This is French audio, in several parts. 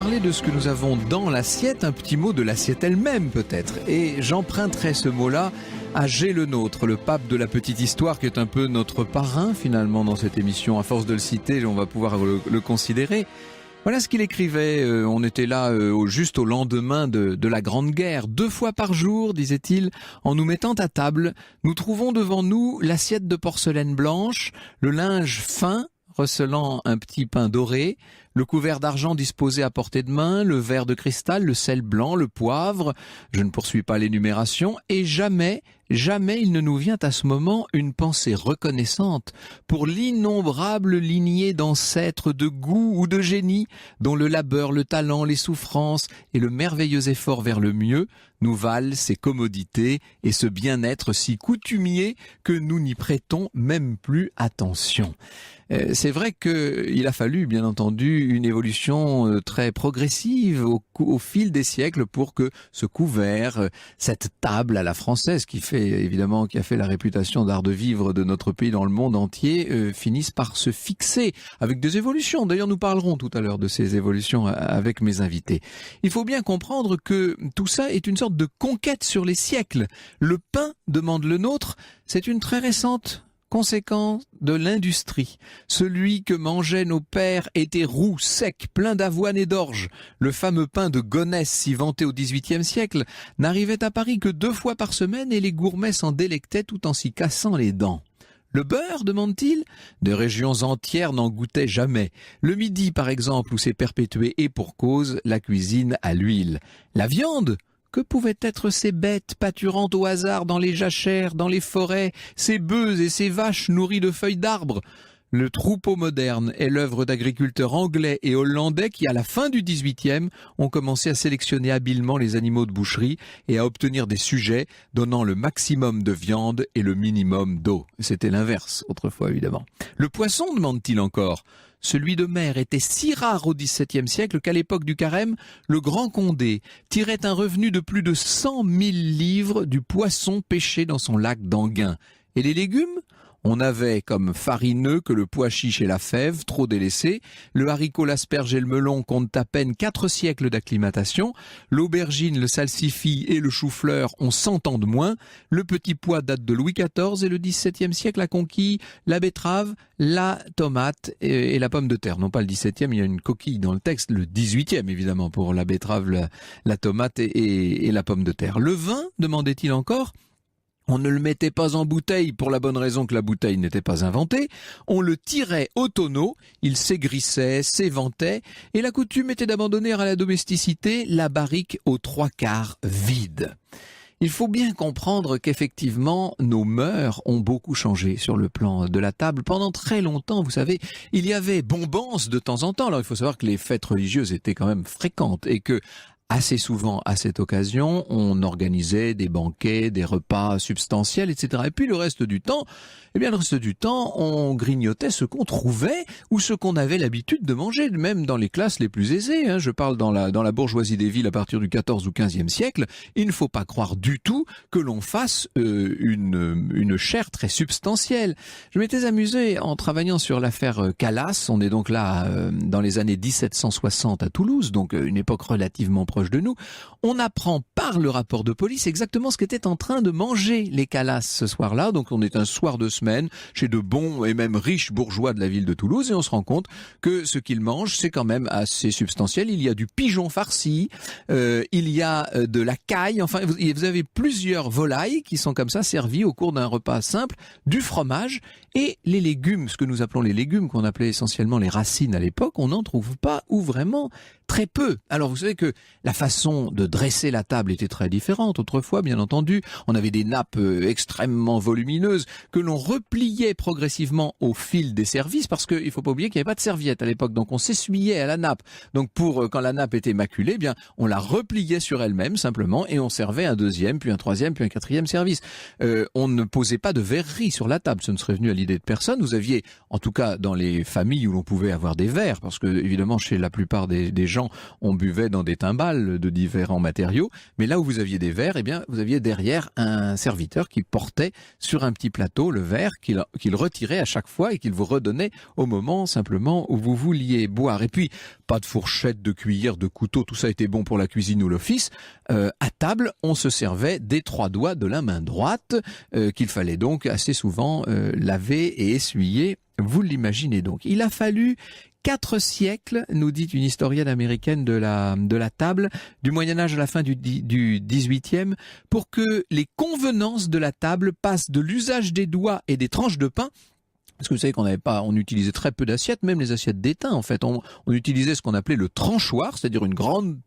parler de ce que nous avons dans l'assiette, un petit mot de l'assiette elle-même peut-être. Et j'emprunterai ce mot-là à G. Le Nôtre, le pape de la petite histoire, qui est un peu notre parrain finalement dans cette émission. À force de le citer, on va pouvoir le considérer. Voilà ce qu'il écrivait, on était là juste au lendemain de la Grande Guerre. 2 fois par jour, disait-il, en nous mettant à table, nous trouvons devant nous l'assiette de porcelaine blanche, le linge fin, recelant un petit pain doré, le couvert d'argent disposé à portée de main, le verre de cristal, le sel blanc, le poivre, je ne poursuis pas l'énumération, et jamais il ne nous vient à ce moment une pensée reconnaissante pour l'innombrable lignée d'ancêtres de goût ou de génie dont le labeur, le talent, les souffrances et le merveilleux effort vers le mieux nous valent ces commodités et ce bien-être si coutumier que nous n'y prêtons même plus attention. C'est vrai qu'il a fallu, bien entendu, une évolution très progressive au fil des siècles pour que ce couvert, cette table à la française qui a fait la réputation d'art de vivre de notre pays dans le monde entier, finisse par se fixer avec des évolutions. D'ailleurs, nous parlerons tout à l'heure de ces évolutions avec mes invités. Il faut bien comprendre que tout ça est une sorte de conquête sur les siècles. Le pain, demande Le Nôtre, c'est une très récente conséquence de l'industrie. Celui que mangeaient nos pères était roux, sec, plein d'avoine et d'orge. Le fameux pain de Gonesse, si vanté au XVIIIe siècle, n'arrivait à Paris que 2 fois par semaine et les gourmets s'en délectaient tout en s'y cassant les dents. Le beurre, demande-t-il? Des régions entières n'en goûtaient jamais. Le Midi, par exemple, où s'est perpétuée et pour cause la cuisine à l'huile. La viande? Que pouvaient être ces bêtes pâturant au hasard dans les jachères, dans les forêts, ces bœufs et ces vaches nourries de feuilles d'arbres? Le troupeau moderne est l'œuvre d'agriculteurs anglais et hollandais qui, à la fin du XVIIIe, ont commencé à sélectionner habilement les animaux de boucherie et à obtenir des sujets donnant le maximum de viande et le minimum d'eau. C'était l'inverse, autrefois évidemment. Le poisson, demande-t-il encore? Celui de mer était si rare au XVIIe siècle qu'à l'époque du Carême, le Grand Condé tirait un revenu de plus de 100 000 livres du poisson pêché dans son lac d'Anguin. Et les légumes? On n'avait comme farineux que le pois chiche et la fève, trop délaissés. Le haricot, l'asperge et le melon comptent à peine 4 siècles d'acclimatation. L'aubergine, le salsifis et le chou-fleur ont 100 ans de moins. Le petit pois date de Louis XIV et le XVIIe siècle a conquis la betterave, la tomate et la pomme de terre. Non pas le XVIIe, il y a une coquille dans le texte, le XVIIIe évidemment pour la betterave, la tomate et la pomme de terre. Le vin, demandait-il encore? On ne le mettait pas en bouteille pour la bonne raison que la bouteille n'était pas inventée. On le tirait au tonneau, il s'aigrissait, s'éventait, et la coutume était d'abandonner à la domesticité la barrique aux 3/4 vide. Il faut bien comprendre qu'effectivement, nos mœurs ont beaucoup changé sur le plan de la table. Pendant très longtemps, vous savez, il y avait bombance de temps en temps. Alors il faut savoir que les fêtes religieuses étaient quand même fréquentes et que assez souvent, à cette occasion, on organisait des banquets, des repas substantiels, etc. Et puis le reste du temps, on grignotait ce qu'on trouvait ou ce qu'on avait l'habitude de manger, même dans les classes les plus aisées. Je parle dans la bourgeoisie des villes à partir du XIV ou XVe siècle. Il ne faut pas croire du tout que l'on fasse une chair très substantielle. Je m'étais amusé en travaillant sur l'affaire Calas. On est donc là dans les années 1760 à Toulouse, donc une époque relativement proche de nous. On apprend par le rapport de police exactement ce qu'étaient en train de manger les Calas ce soir-là. Donc on est un soir de semaine chez de bons et même riches bourgeois de la ville de Toulouse et on se rend compte que ce qu'ils mangent c'est quand même assez substantiel. Il y a du pigeon farci, il y a de la caille, enfin vous avez plusieurs volailles qui sont comme ça servies au cours d'un repas simple, du fromage et les légumes, ce que nous appelons les légumes, qu'on appelait essentiellement les racines à l'époque, on n'en trouve pas ou vraiment très peu. Alors vous savez que la façon de dresser la table était très différente. Autrefois, bien entendu, on avait des nappes extrêmement volumineuses que l'on repliait progressivement au fil des services parce qu'il ne faut pas oublier qu'il n'y avait pas de serviette à l'époque. Donc on s'essuyait à la nappe. Donc quand la nappe était maculée, eh bien on la repliait sur elle-même simplement et on servait un deuxième, puis un troisième, puis un quatrième service. On ne posait pas de verrerie sur la table. Ce ne serait venu à l'idée de personne. Vous aviez, en tout cas dans les familles où l'on pouvait avoir des verres, parce que évidemment chez la plupart des gens, on buvait dans des timbales, métal de différents matériaux, mais là où vous aviez des verres, eh bien, vous aviez derrière un serviteur qui portait sur un petit plateau le verre qu'il retirait à chaque fois et qu'il vous redonnait au moment simplement où vous vouliez boire. Et puis, pas de fourchette, de cuillère, de couteau, tout ça était bon pour la cuisine ou l'office. À table, on se servait des 3 doigts de la main droite, qu'il fallait donc assez souvent laver et essuyer. Vous l'imaginez donc. Il a fallu 4 siècles, nous dit une historienne américaine de la table, du Moyen-Âge à la fin du 18e, pour que les convenances de la table passent de l'usage des doigts et des tranches de pain. Parce que vous savez on utilisait très peu d'assiettes, même les assiettes d'étain en fait. On utilisait ce qu'on appelait le tranchoir, c'est-à-dire une grande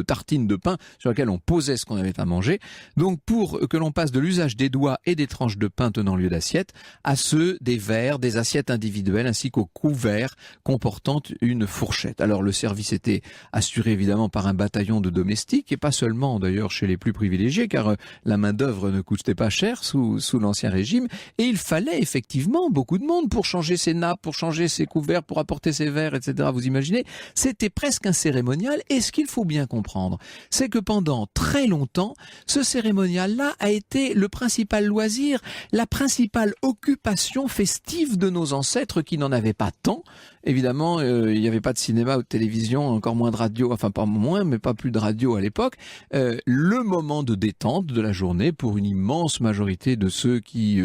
tartine de pain sur laquelle on posait ce qu'on avait à manger. Donc pour que l'on passe de l'usage des doigts et des tranches de pain tenant lieu d'assiette à ceux des verres, des assiettes individuelles ainsi qu'aux couverts comportant une fourchette. Alors le service était assuré évidemment par un bataillon de domestiques et pas seulement d'ailleurs chez les plus privilégiés car la main d'œuvre ne coûtait pas cher sous l'Ancien Régime et il fallait effectivement beaucoup de monde pour changer ses nappes, pour changer ses couverts, pour apporter ses verres, etc. Vous imaginez, c'était presque un cérémonial. Et ce qu'il faut bien comprendre, c'est que pendant très longtemps, ce cérémonial-là a été le principal loisir, la principale occupation festive de nos ancêtres qui n'en avaient pas tant. Évidemment, il n'y avait pas de cinéma ou de télévision, encore moins de radio, enfin pas moins, mais pas plus de radio à l'époque. Le moment de détente de la journée pour une immense majorité de ceux qui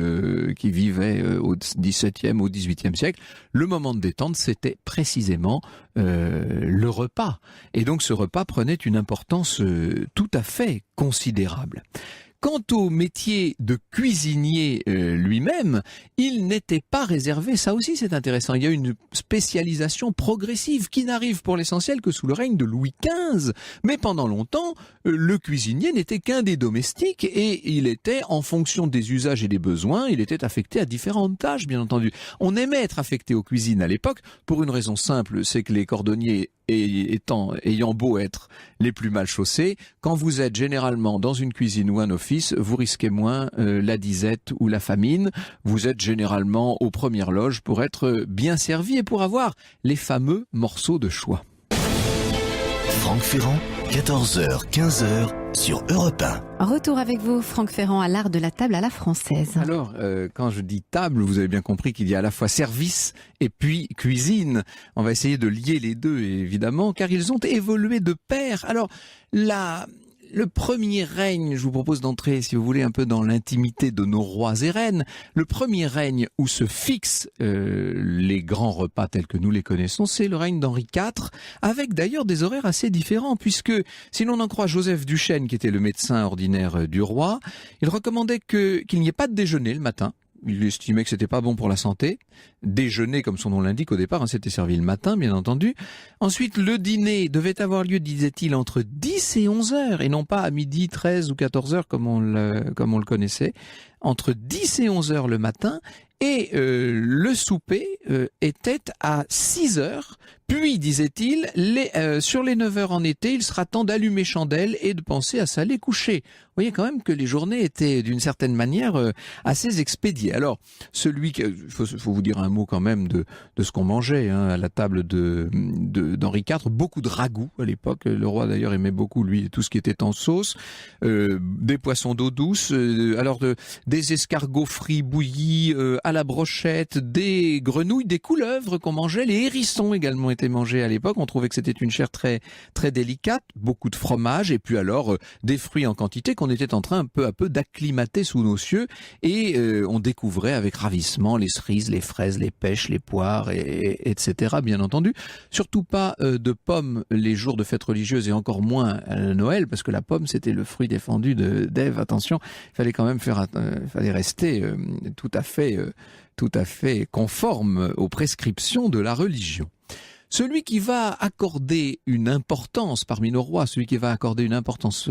vivaient au XVIIe, au XVIIIe siècle, le moment de détente, c'était précisément le repas. Et donc ce repas prenait une importance tout à fait considérable. Quant au métier de cuisinier lui-même, il n'était pas réservé, ça aussi c'est intéressant, il y a une spécialisation progressive qui n'arrive pour l'essentiel que sous le règne de Louis XV. Mais pendant longtemps, le cuisinier n'était qu'un des domestiques et il était, en fonction des usages et des besoins, il était affecté à différentes tâches, bien entendu. On aimait être affecté aux cuisines à l'époque pour une raison simple, c'est que les cordonniers ayant beau être les plus mal chaussés, quand vous êtes généralement dans une cuisine ou un office, vous risquez moins la disette ou la famine. Vous êtes généralement aux premières loges pour être bien servi et pour avoir les fameux morceaux de choix. Franck Ferrand, 14h, 15h sur Europe 1. Retour avec vous, Franck Ferrand, à l'art de la table à la française. Alors, quand je dis table, vous avez bien compris qu'il y a à la fois service et puis cuisine. On va essayer de lier les deux, évidemment, car ils ont évolué de pair. Alors, le premier règne, je vous propose d'entrer, si vous voulez, un peu dans l'intimité de nos rois et reines. Le premier règne où se fixent les grands repas tels que nous les connaissons, c'est le règne d'Henri IV, avec d'ailleurs des horaires assez différents, puisque si l'on en croit Joseph Duchesne, qui était le médecin ordinaire du roi, il recommandait qu'il n'y ait pas de déjeuner le matin. Il estimait que c'était pas bon pour la santé. Déjeuner, comme son nom l'indique au départ, c'était servi le matin, bien entendu. Ensuite, le dîner devait avoir lieu, disait-il, entre 10 et 11 heures, et non pas à midi, 13 ou 14 heures, comme on le connaissait. Entre 10 et 11 heures le matin, et le souper était à 6 heures. Puis, disait-il, sur les 9 heures en été, il sera temps d'allumer chandelle et de penser à s'aller coucher. Vous voyez quand même que les journées étaient d'une certaine manière assez expédiées. Alors, faut vous dire un mot quand même de ce qu'on mangeait à la table d'Henri IV. Beaucoup de ragoûts à l'époque. Le roi d'ailleurs aimait beaucoup, lui, tout ce qui était en sauce. Des poissons d'eau douce, des escargots frits bouillis à la brochette, des grenouilles, des couleuvres qu'on mangeait, les hérissons également étaient mangés à l'époque. On trouvait que c'était une chair très très délicate, beaucoup de fromage et puis alors des fruits en quantité qu'on était en train peu à peu d'acclimater sous nos cieux et on découvrait avec ravissement les cerises, les fraises, les pêches, les poires, etc. bien entendu. Surtout pas de pommes les jours de fêtes religieuses et encore moins à Noël parce que la pomme c'était le fruit défendu d'Ève. Attention, il fallait quand même fallait rester tout à fait conforme aux prescriptions de la religion. Celui qui va accorder une importance parmi nos rois, celui qui va accorder une importance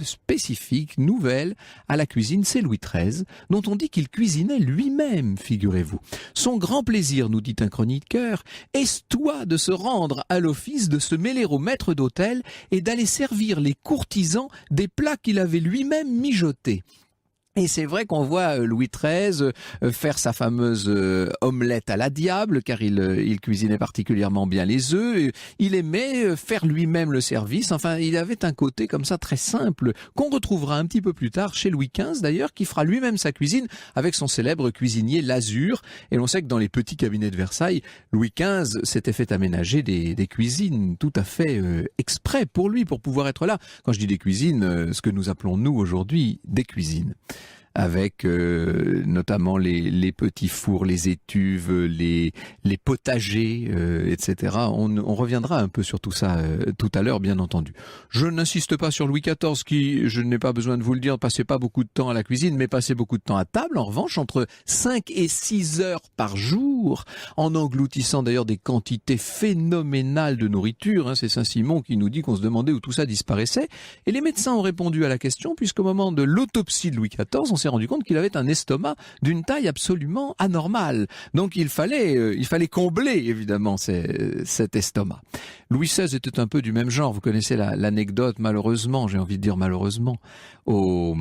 spécifique, nouvelle, à la cuisine, c'est Louis XIII, dont on dit qu'il cuisinait lui-même, figurez-vous. Son grand plaisir, nous dit un chroniqueur, est-ce de se rendre à l'office, de se mêler au maître d'hôtel et d'aller servir les courtisans des plats qu'il avait lui-même mijotés. Et c'est vrai qu'on voit Louis XIII faire sa fameuse omelette à la diable, car il cuisinait particulièrement bien les œufs. Il aimait faire lui-même le service. Enfin, il avait un côté comme ça très simple, qu'on retrouvera un petit peu plus tard chez Louis XV d'ailleurs, qui fera lui-même sa cuisine avec son célèbre cuisinier Lazur. Et l'on sait que dans les petits cabinets de Versailles, Louis XV s'était fait aménager des cuisines tout à fait exprès pour lui, pour pouvoir être là. Quand je dis des cuisines, ce que nous appelons nous aujourd'hui des cuisines, avec notamment les petits fours, les étuves, les potagers, etc. On reviendra un peu sur tout ça tout à l'heure, bien entendu. Je n'insiste pas sur Louis XIV qui, je n'ai pas besoin de vous le dire, passait pas beaucoup de temps à la cuisine, mais passait beaucoup de temps à table. En revanche, entre 5 et 6 heures par jour, en engloutissant d'ailleurs des quantités phénoménales de nourriture. C'est Saint-Simon qui nous dit qu'on se demandait où tout ça disparaissait. Et les médecins ont répondu à la question, puisqu'au moment de l'autopsie de Louis XIV, on s'est rendu compte qu'il avait un estomac d'une taille absolument anormale. Donc il fallait combler évidemment cet estomac. Louis XVI était un peu du même genre. Vous connaissez l'anecdote, malheureusement, j'ai envie de dire malheureusement, au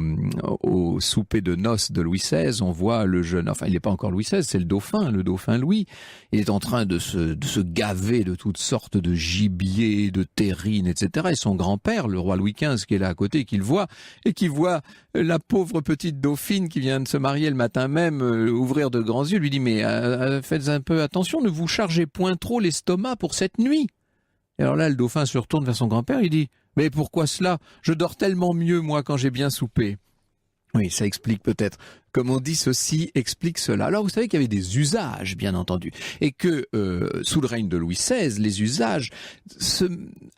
souper de noces de Louis XVI, on voit le jeune, enfin il n'est pas encore Louis XVI, c'est le dauphin Louis. Il est en train de se gaver de toutes sortes de gibier, de terrines, etc. Et son grand-père, le roi Louis XV, qui est là à côté, qui voit la pauvre petite dauphine qui vient de se marier le matin même ouvrir de grands yeux, lui dit mais faites un peu attention, ne vous chargez point trop l'estomac pour cette nuit. Et alors là, le dauphin se retourne vers son grand-père, il dit « Mais pourquoi cela? Je dors tellement mieux, moi, quand j'ai bien soupé. » Oui, ça explique peut-être. Comme on dit, ceci explique cela. Alors, vous savez qu'il y avait des usages, bien entendu, et que sous le règne de Louis XVI, les usages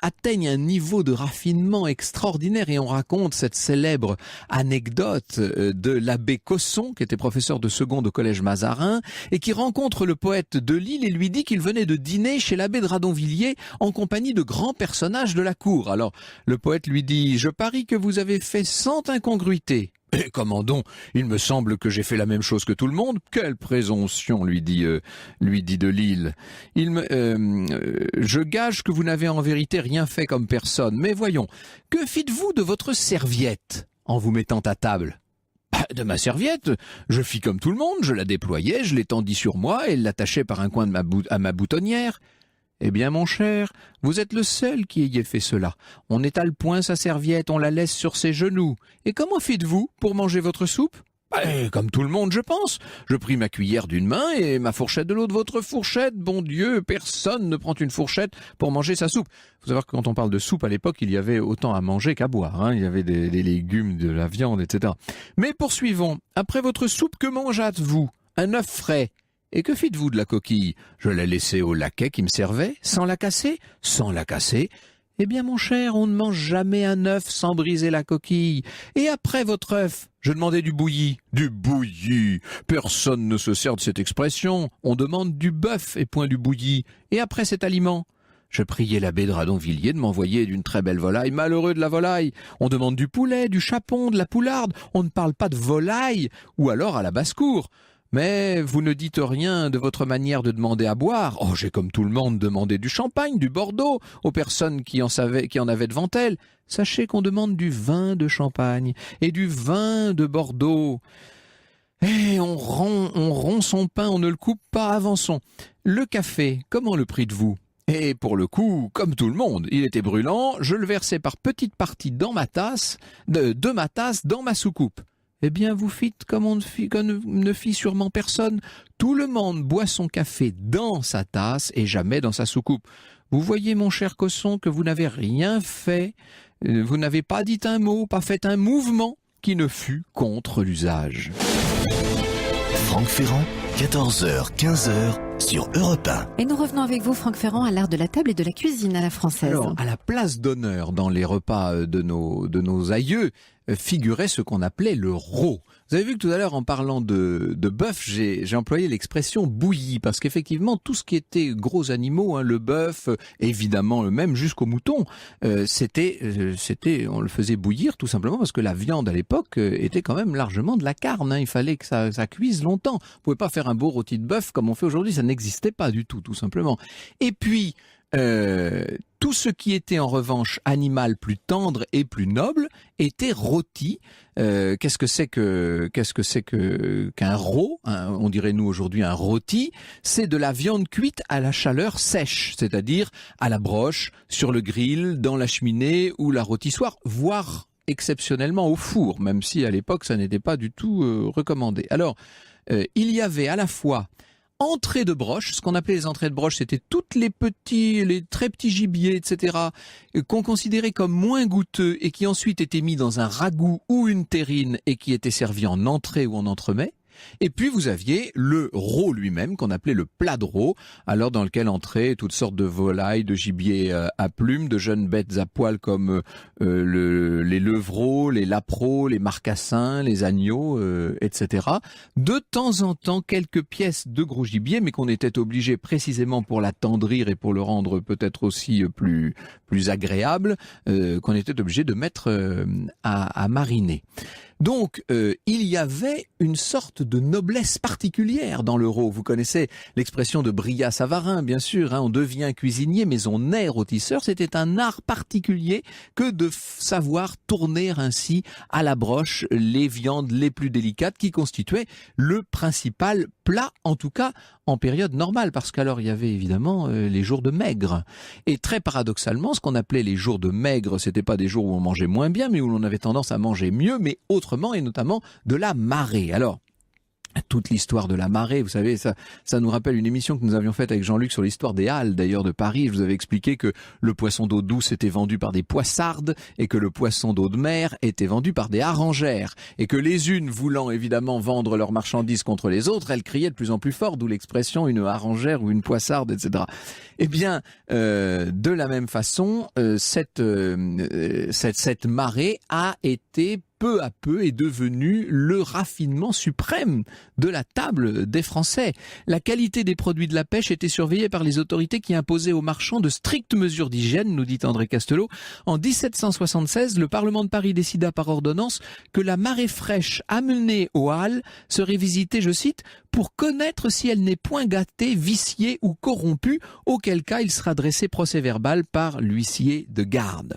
atteignent un niveau de raffinement extraordinaire. Et on raconte cette célèbre anecdote de l'abbé Cosson, qui était professeur de seconde au collège Mazarin, et qui rencontre le poète de Lille et lui dit qu'il venait de dîner chez l'abbé de Radonvilliers en compagnie de grands personnages de la cour. Alors, le poète lui dit « Je parie que vous avez fait 100 incongruités. » « Et comment donc? Il me semble que j'ai fait la même chose que tout le monde. »« Quelle présomption, lui dit de Lille. Je gage que vous n'avez en vérité rien fait comme personne. Mais voyons, que fîtes-vous de votre serviette en vous mettant à table? » De ma serviette, je fis comme tout le monde, je la déployais, je l'étendis sur moi et l'attachais par un coin de à ma boutonnière. Eh bien, mon cher, vous êtes le seul qui ayez fait cela. On n'étale point sa serviette, on la laisse sur ses genoux. Et comment fîtes-vous pour manger votre soupe? Comme tout le monde, je pense. Je pris ma cuillère d'une main et ma fourchette de l'autre. Votre fourchette, bon Dieu, personne ne prend une fourchette pour manger sa soupe. Il faut savoir que quand on parle de soupe, à l'époque, il y avait autant à manger qu'à boire. Il y avait des légumes, de la viande, etc. Mais poursuivons. Après votre soupe, que mangeâtes-vous? Un œuf frais. Et que fîtes-vous de la coquille? Je la laissais au laquais qui me servait, sans la casser? Sans la casser. Eh bien, mon cher, on ne mange jamais un œuf sans briser la coquille. Et après votre œuf, je demandais du bouilli. Du bouilli? Personne ne se sert de cette expression. On demande du bœuf et point du bouilli. Et après cet aliment? Je priais l'abbé de Radonvilliers de m'envoyer d'une très belle volaille. Malheureux de la volaille. On demande du poulet, du chapon, de la poularde. On ne parle pas de volaille, ou alors à la basse-cour. Mais vous ne dites rien de votre manière de demander à boire. Oh, j'ai comme tout le monde demandé du champagne, du Bordeaux, aux personnes qui en avaient devant elles. Sachez qu'on demande du vin de Champagne et du vin de Bordeaux. Et on rompt son pain, on ne le coupe pas, avançons. Le café, comment le prîtes-vous? Et pour le coup, comme tout le monde, il était brûlant, je le versais par petites parties dans ma tasse, de ma tasse dans ma soucoupe. Eh bien, vous fîtes comme ne fit sûrement personne. Tout le monde boit son café dans sa tasse et jamais dans sa soucoupe. Vous voyez, mon cher Cosson, que vous n'avez rien fait. Vous n'avez pas dit un mot, pas fait un mouvement qui ne fût contre l'usage. Franck Ferrand, 14h, 15h sur Europe 1. Et nous revenons avec vous, Franck Ferrand, à l'art de la table et de la cuisine à la française. Alors, à la place d'honneur dans les repas de nos aïeux, figurait ce qu'on appelait le rôt. Vous avez vu que tout à l'heure, en parlant de bœuf, j'ai employé l'expression bouilli, parce qu'effectivement, tout ce qui était gros animaux, le bœuf, évidemment, même jusqu'au mouton, on le faisait bouillir tout simplement parce que la viande à l'époque était quand même largement de la carne. Il fallait que ça cuise longtemps. Vous pouvez pas faire un beau rôti de bœuf comme on fait aujourd'hui, ça n'existait pas du tout simplement. Et puis, Tout ce qui était en revanche animal plus tendre et plus noble était rôti. Qu'est-ce que c'est qu'un rôt, on dirait nous aujourd'hui un rôti? C'est de la viande cuite à la chaleur sèche, c'est-à-dire à la broche, sur le grill, dans la cheminée ou la rôtissoire, voire exceptionnellement au four, même si à l'époque ça n'était pas du tout recommandé. Alors, il y avait à la fois entrées de broche, ce qu'on appelait les entrées de broche, c'était toutes les très petits gibiers, etc., qu'on considérait comme moins goûteux et qui ensuite étaient mis dans un ragoût ou une terrine et qui étaient servis en entrée ou en entremets. Et puis vous aviez le rôt lui-même, qu'on appelait le plat de rôt, alors dans lequel entraient toutes sortes de volailles, de gibier à plumes, de jeunes bêtes à poil comme les levreaux, les lapreaux, les marcassins, les agneaux, etc. De temps en temps, quelques pièces de gros gibier, mais qu'on était obligé précisément pour l'attendrir et pour le rendre peut-être aussi plus agréable, qu'on était obligé de mettre à mariner. Donc, il y avait une sorte de noblesse particulière dans le rôt. Vous connaissez l'expression de Brillat-Savarin, bien sûr, on devient cuisinier, mais on est rôtisseur. C'était un art particulier que de savoir tourner ainsi à la broche les viandes les plus délicates qui constituaient le principal plat, en tout cas en période normale, parce qu'alors il y avait évidemment les jours de maigre. Et très paradoxalement, ce qu'on appelait les jours de maigre, c'était pas des jours où on mangeait moins bien, mais où l'on avait tendance à manger mieux, mais autrement, et notamment de la marée. Alors, toute l'histoire de la marée, vous savez, ça nous rappelle une émission que nous avions faite avec Jean-Luc sur l'histoire des halles, d'ailleurs, de Paris. Je vous avais expliqué que le poisson d'eau douce était vendu par des poissardes et que le poisson d'eau de mer était vendu par des harengères. Et que les unes voulant évidemment vendre leurs marchandises contre les autres, elles criaient de plus en plus fort, d'où l'expression une harengère ou une poissarde, etc. Eh bien, de la même façon, cette marée a été peu à peu est devenu le raffinement suprême de la table des Français. La qualité des produits de la pêche était surveillée par les autorités qui imposaient aux marchands de strictes mesures d'hygiène, nous dit André Castelot. En 1776, le Parlement de Paris décida par ordonnance que la marée fraîche amenée aux halles serait visitée, je cite, pour connaître si elle n'est point gâtée, viciée ou corrompue, auquel cas il sera dressé procès-verbal par l'huissier de garde.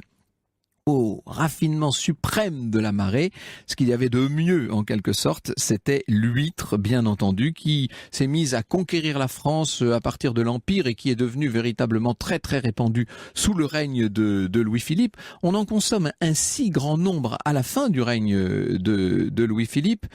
Au raffinement suprême de la marée, ce qu'il y avait de mieux en quelque sorte, c'était l'huître, bien entendu, qui s'est mise à conquérir la France à partir de l'Empire et qui est devenue véritablement très très répandue sous le règne de Louis-Philippe. On en consomme un si grand nombre à la fin du règne de Louis-Philippe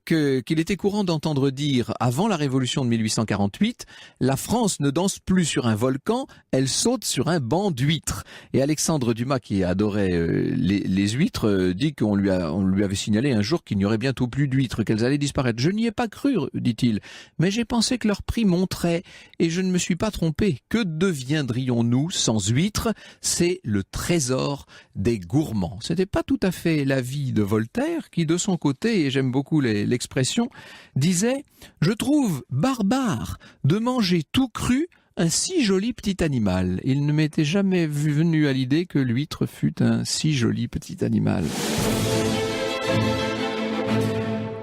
qu'il était courant d'entendre dire, avant la Révolution de 1848, la France ne danse plus sur un volcan, elle saute sur un banc d'huîtres. Et Alexandre Dumas, qui adorait les huîtres, dit qu'on lui avait signalé un jour qu'il n'y aurait bientôt plus d'huîtres, qu'elles allaient disparaître. Je n'y ai pas cru, dit-il, mais j'ai pensé que leur prix monterait et je ne me suis pas trompé. Que deviendrions-nous sans huîtres? C'est le trésor des gourmands. C'était pas tout à fait l'avis de Voltaire, qui de son côté, et j'aime beaucoup l'expression, disait « Je trouve barbare de manger tout cru un si joli petit animal. » Il ne m'était jamais venu à l'idée que l'huître fût un si joli petit animal.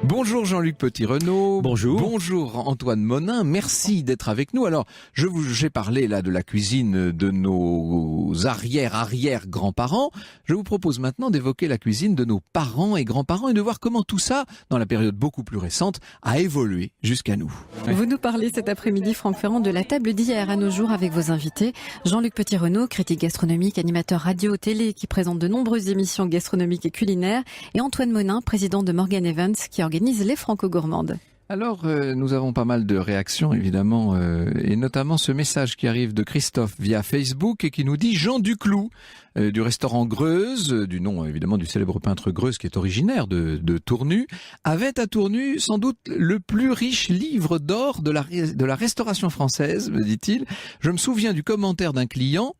Bonjour Jean-Luc Petit-Renaud. Bonjour. Bonjour Antoine Monin. Merci d'être avec nous. Alors, j'ai parlé là de la cuisine de nos arrière-grands-parents. Je vous propose maintenant d'évoquer la cuisine de nos parents et grands-parents et de voir comment tout ça, dans la période beaucoup plus récente, a évolué jusqu'à nous. Vous nous parlez cet après-midi, Franck Ferrand, de la table d'hier à nos jours avec vos invités. Jean-Luc Petit-Renaud, critique gastronomique, animateur radio-télé qui présente de nombreuses émissions gastronomiques et culinaires. Et Antoine Monin, président de Morgan Evans, qui organise les Franco-Gourmandes. Alors, nous avons pas mal de réactions, évidemment, et notamment ce message qui arrive de Christophe via Facebook et qui nous dit Jean Duclou, du restaurant Greuze, du nom évidemment du célèbre peintre Greuze qui est originaire de Tournu, avait à Tournu sans doute le plus riche livre d'or de la restauration française, me dit-il. Je me souviens du commentaire d'un client,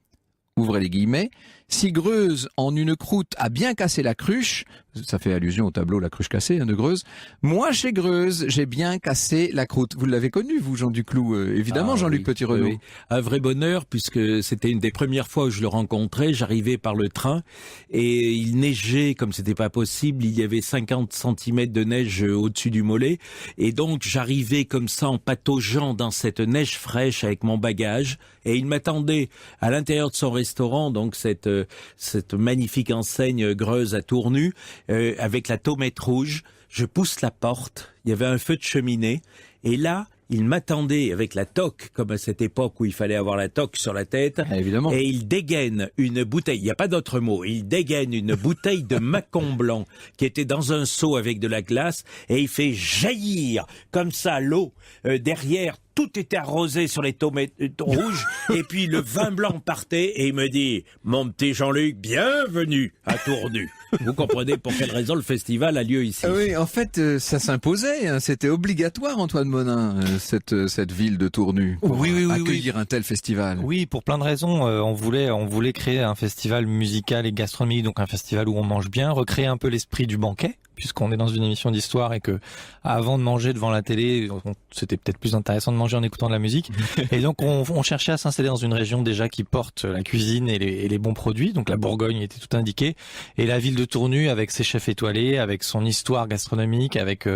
ouvrez les guillemets, si Greuze en une croûte a bien cassé la cruche, Ça fait allusion au tableau La Cruche cassée de Greuze. Moi, chez Greuze, j'ai bien cassé la croûte. Vous l'avez connu, vous, Jean Duclou, évidemment, Jean-Luc Petit-Renaud. Oui. Un vrai bonheur, puisque c'était une des premières fois où je le rencontrais. J'arrivais par le train et il neigeait comme c'était pas possible. Il y avait 50 cm de neige au-dessus du mollet. Et donc, j'arrivais comme ça en pataugeant dans cette neige fraîche avec mon bagage. Et il m'attendait à l'intérieur de son restaurant, donc cette magnifique enseigne Greuze à Tournu, avec la tomate rouge. Je pousse la porte, il y avait un feu de cheminée, et là, il m'attendait avec la toque, comme à cette époque où il fallait avoir la toque sur la tête, évidemment. Et il dégaine une bouteille, il n'y a pas d'autre mot, il dégaine une bouteille de Mâcon blanc qui était dans un seau avec de la glace, et il fait jaillir comme ça l'eau derrière. Tout était arrosé sur les tomates rouges, et puis le vin blanc partait, et il me dit « Mon petit Jean-Luc, bienvenue à Tournu ». Vous comprenez pour quelle raison le festival a lieu ici. Oui, en fait, ça s'imposait, hein, c'était obligatoire, Antoine Monin, cette ville de Tournu, pour accueillir un tel festival. Oui, pour plein de raisons. On voulait créer un festival musical et gastronomique, donc un festival où on mange bien, recréer un peu l'esprit du banquet, puisqu'on est dans une émission d'histoire et que avant de manger devant la télé, c'était peut-être plus intéressant de manger en écoutant de la musique. Et donc on cherchait à s'installer dans une région déjà qui porte la cuisine et les bons produits. Donc la Bourgogne était tout indiquée, et la ville de Tournu avec ses chefs étoilés, avec son histoire gastronomique, avec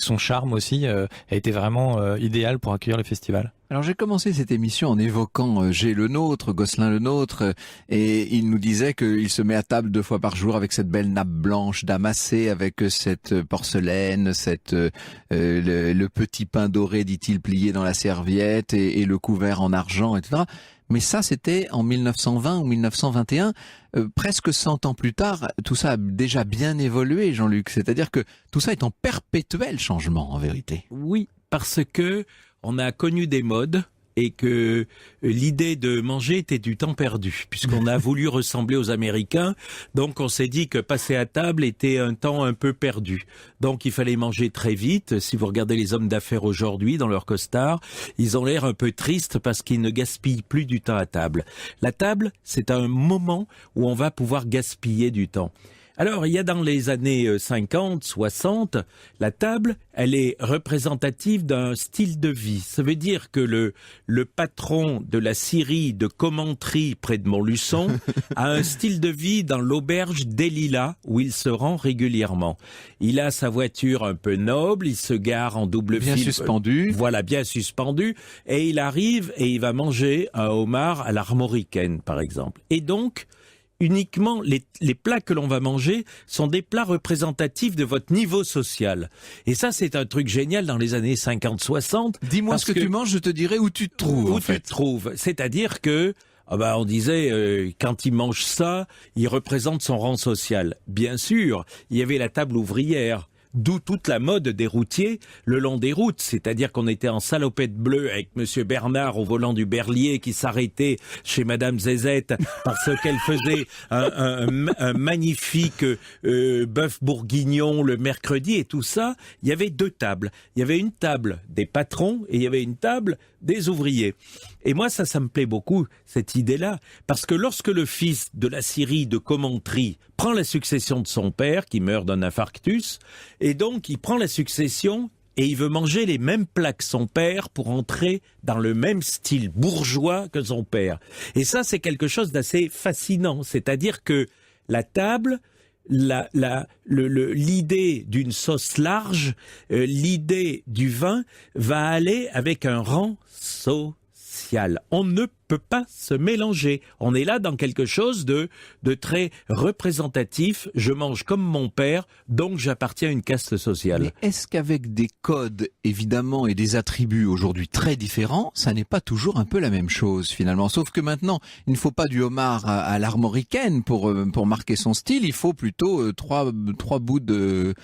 son charme aussi, a été vraiment idéal pour accueillir le festival. Alors j'ai commencé cette émission en évoquant G le nôtre, Gosselin le nôtre, et il nous disait qu'il se met à table 2 fois par jour avec cette belle nappe blanche damassée, avec cette porcelaine, le petit pain doré, dit-il, plié dans la serviette, et le couvert en argent, etc. Mais ça, c'était en 1920 ou 1921. Presque 100 ans plus tard, tout ça a déjà bien évolué, Jean-Luc. C'est-à-dire que tout ça est en perpétuel changement, en vérité. Oui, parce que on a connu des modes et que l'idée de manger était du temps perdu, puisqu'on a voulu ressembler aux Américains. Donc on s'est dit que passer à table était un temps un peu perdu. Donc il fallait manger très vite. Si vous regardez les hommes d'affaires aujourd'hui dans leur costard, ils ont l'air un peu tristes parce qu'ils ne gaspillent plus du temps à table. La table, c'est un moment où on va pouvoir gaspiller du temps. Alors, il y a dans les années 50, 60, la table, elle est représentative d'un style de vie. Ça veut dire que le patron de la scierie de Commentry près de Montluçon a un style de vie dans l'auberge des Lilas où il se rend régulièrement. Il a sa voiture un peu noble, il se gare en double fil. Bien suspendu. Voilà, bien suspendu. Et il arrive et il va manger un homard à l'armoricaine, par exemple. Et donc, uniquement les plats que l'on va manger sont des plats représentatifs de votre niveau social. Et ça, c'est un truc génial dans les années 50-60. Dis-moi ce que tu manges, je te dirai où tu te trouves. Où tu te trouves. C'est-à-dire que on disait, quand il mange ça, il représente son rang social. Bien sûr, il y avait la table ouvrière. D'où toute la mode des routiers le long des routes, c'est-à-dire qu'on était en salopette bleue avec Monsieur Bernard au volant du Berlier qui s'arrêtait chez Madame Zézette parce qu'elle faisait un magnifique bœuf bourguignon le mercredi et tout ça. Il y avait 2 tables. Il y avait une table des patrons et il y avait une table des ouvriers. Et moi, ça me plaît beaucoup, cette idée-là, parce que lorsque le fils de la scierie de Commentry prend la succession de son père, qui meurt d'un infarctus, et donc il prend la succession et il veut manger les mêmes plats que son père pour entrer dans le même style bourgeois que son père. Et ça, c'est quelque chose d'assez fascinant, c'est-à-dire que la table, l'idée d'une sauce large, l'idée du vin va aller avec un rang social. On ne peut pas se mélanger. On est là dans quelque chose de très représentatif. Je mange comme mon père, donc j'appartiens à une caste sociale. Mais est-ce qu'avec des codes, évidemment, et des attributs aujourd'hui très différents, ça n'est pas toujours un peu la même chose, finalement? Sauf que maintenant, il ne faut pas du homard à l'armoricaine pour marquer son style. Il faut plutôt trois bouts de